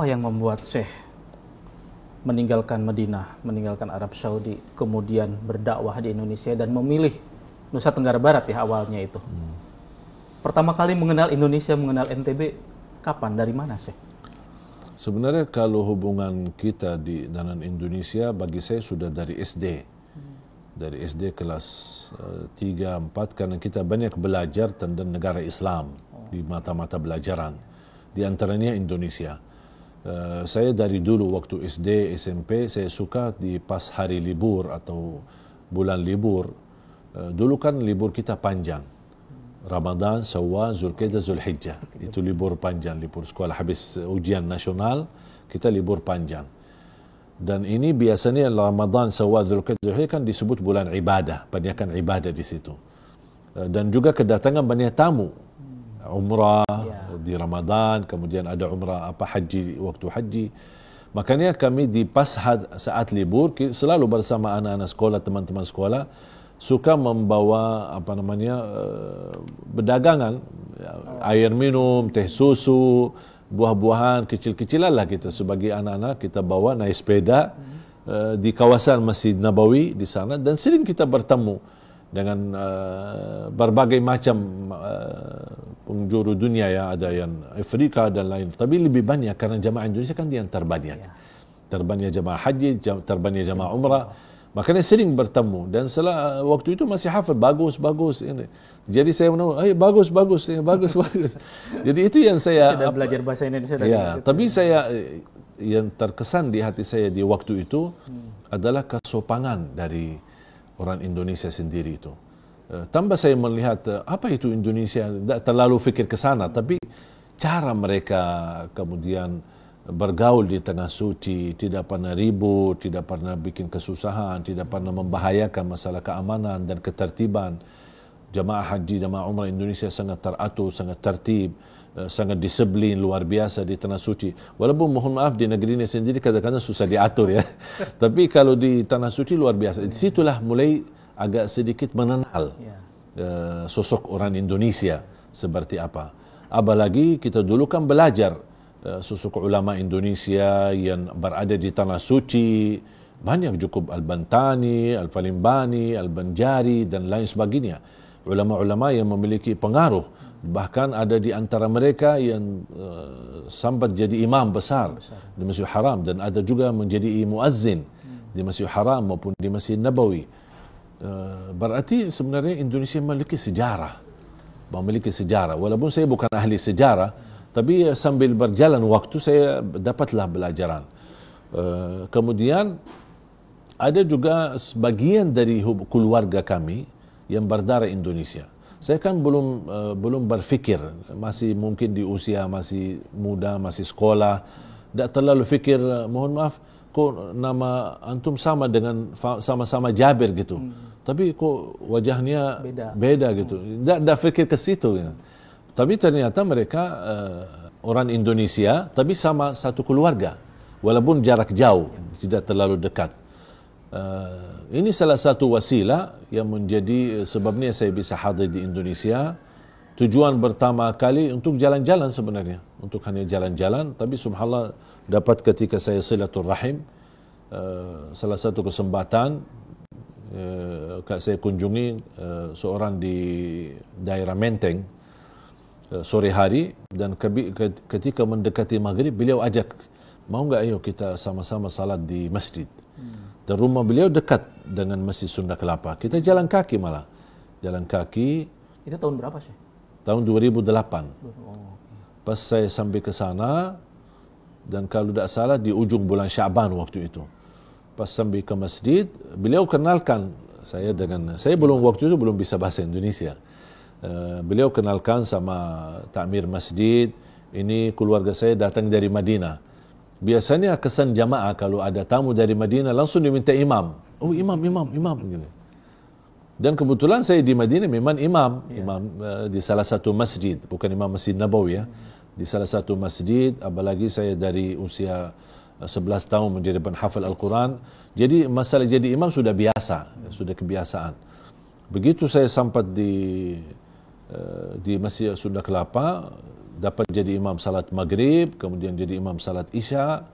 Apa yang membuat Syekh meninggalkan Madinah, meninggalkan Arab Saudi, kemudian berdakwah di Indonesia dan memilih Nusa Tenggara Barat ya awalnya itu? Pertama kali mengenal Indonesia, mengenal NTB, kapan, dari mana Syekh? Sebenarnya kalau hubungan kita dengan Indonesia bagi saya sudah dari SD. Dari SD kelas 3, 4 karena kita banyak belajar tentang negara Islam di mata-mata belajaran. Di antaranya Indonesia. Saya dari dulu waktu SD, SMP saya suka di pas hari libur atau bulan libur. Dulu kan libur kita panjang. Ramadan, Syawal, Zulqa'dah, Zulhijjah. Itu libur panjang, libur sekolah. Habis ujian nasional, kita libur panjang. Dan ini biasanya Ramadan, Syawal, Zulqa'dah, Zulhijjah kan disebut bulan ibadah. Banyakkan ibadah di situ. Dan juga kedatangan banyak tamu. Umrah di Ramadan, kemudian ada umrah haji waktu haji. Makanya kami di pas saat libur selalu bersama anak-anak sekolah, teman-teman sekolah suka membawa berdagangan, air minum, teh susu, buah-buahan kecil-kecilan lah gitu. Sebagai anak-anak kita bawa naik sepeda di kawasan Masjid Nabawi di sana, dan sering kita bertemu dengan berbagai macam penjuru dunia ya, ada yang Afrika dan lain. Tapi lebih banyak karena jamaah Indonesia kan yang terbanyak. Terbanyak jamaah haji, terbanyak jamaah umrah. Makanya sering bertemu dan setelah waktu itu masih hafal bagus ini. Jadi saya menurut, bagus. Jadi itu yang saya sudah belajar bahasa Indonesia dari ya, tapi saya yang terkesan di hati saya di waktu itu adalah kesopanan dari orang Indonesia sendiri itu. Tambah saya melihat apa itu Indonesia, tidak terlalu fikir ke sana, tapi cara mereka kemudian bergaul di tengah suci, tidak pernah ribut, tidak pernah bikin kesusahan, tidak pernah membahayakan masalah keamanan dan ketertiban. Jamaah haji, jamaah umrah Indonesia sangat teratur, sangat tertib, sangat disiplin, luar biasa di tanah suci. Walaupun mohon maaf di negeri ini sendiri kadang-kadang susah diatur ya. Tapi kalau di tanah suci luar biasa. Disitulah mulai agak sedikit mengenal sosok orang Indonesia seperti apa. Apalagi kita dulu kan belajar sosok ulama Indonesia yang berada di tanah suci. Banyak cukup Al-Bantani, Al-Falimbani, Al-Banjari dan lain sebagainya. Ulama-ulama yang memiliki pengaruh. Bahkan ada di antara mereka yang sampai jadi imam besar di Masjid Haram, dan ada juga menjadi muazzin di Masjid Haram maupun di Masjid Nabawi. Berarti sebenarnya Indonesia memiliki sejarah. Walaupun saya bukan ahli sejarah, tapi sambil berjalan waktu saya dapatlah belajaran. Kemudian ada juga sebagian dari keluarga kami yang berdarah Indonesia. Saya kan belum berfikir, masih mungkin di usia masih muda, masih sekolah, tidak terlalu fikir, mohon maaf, kok nama antum sama-sama Jabir gitu. Tapi kok wajahnya beda gitu. Tidak fikir ke situ. Ya. Tapi ternyata mereka orang Indonesia, tapi sama satu keluarga. Walaupun jarak jauh, tidak terlalu dekat. Ini salah satu wasilah yang menjadi sebabnya saya bisa hadir di Indonesia. Tujuan pertama kali untuk jalan-jalan sebenarnya. Untuk hanya jalan-jalan. Tapi subhanallah dapat ketika saya silaturrahim, salah satu kesempatan saya kunjungi seorang di daerah Menteng sore hari, dan ketika mendekati maghrib beliau ajak, mau nggak ayo kita sama-sama salat di masjid. Dan rumah beliau dekat dengan Masjid Sunda Kelapa. Kita jalan kaki malah. Jalan kaki. Itu tahun berapa sih? Tahun 2008. Pas saya sampai ke sana, dan kalau tidak salah di ujung bulan Syaban waktu itu. Pas sampai ke masjid, beliau kenalkan saya dengan, saya waktu itu belum bisa bahasa Indonesia. Beliau kenalkan sama takmir masjid, ini keluarga saya datang dari Madinah. Biasanya kesan jamaah kalau ada tamu dari Madinah langsung diminta imam. Oh imam. Gitu. Dan kebetulan saya di Madinah memang imam di salah satu masjid, bukan imam Masjid Nabawi ya. Di salah satu masjid, apalagi saya dari usia 11 tahun menjadi penghafal Al-Quran. Jadi masalah jadi imam sudah biasa, sudah kebiasaan. Begitu saya sampai di Masjid Sunda Kelapa, dapat jadi imam salat maghrib, kemudian jadi imam salat isya.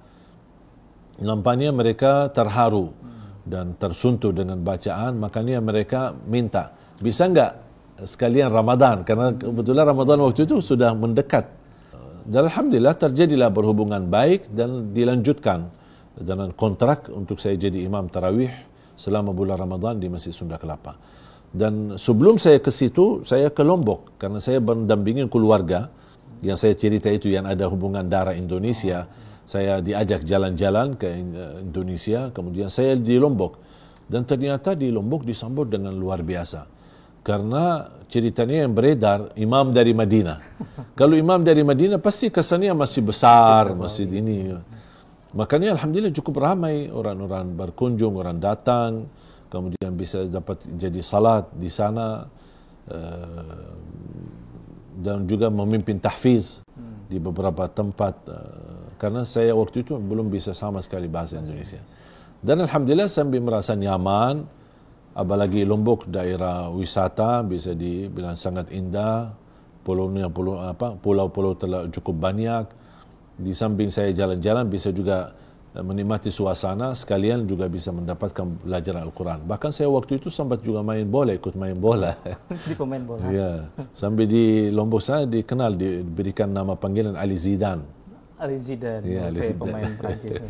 Nampaknya mereka terharu dan tersuntuh dengan bacaan, makanya mereka minta, bisa enggak sekalian Ramadan, karena kebetulan Ramadan waktu itu sudah mendekat. Dan alhamdulillah terjadilah berhubungan baik dan dilanjutkan dengan kontrak untuk saya jadi imam tarawih selama bulan Ramadan di Masjid Sunda Kelapa. Dan sebelum saya ke situ, saya ke Lombok karena saya mendampingi keluarga yang saya cerita itu yang ada hubungan darah Indonesia. Saya diajak jalan-jalan ke Indonesia, kemudian saya di Lombok. Dan ternyata di Lombok disambut dengan luar biasa. Karena ceritanya yang beredar, imam dari Madinah. Kalau imam dari Madinah, pasti kesannya masih besar, masih ini. Makanya Alhamdulillah cukup ramai orang-orang berkunjung, orang datang. Kemudian bisa dapat jadi salat di sana. Dan juga memimpin tahfiz di beberapa tempat. Karena saya waktu itu belum bisa sama sekali bahasa Indonesia. Dan Alhamdulillah sambil merasa nyaman, apalagi Lombok daerah wisata bisa dibilang sangat indah, pulau-pulau telah cukup banyak. Di samping saya jalan-jalan bisa juga menikmati suasana, sekalian juga bisa mendapatkan pelajaran Al-Quran. Bahkan saya waktu itu sempat juga ikut main bola. Jadi pemain bola. Ya, sampai di Lombok saya dikenal, diberikan nama panggilan Ali Zidane. Ali Zidane, Ya, Ali Zidane. pemain Prancis.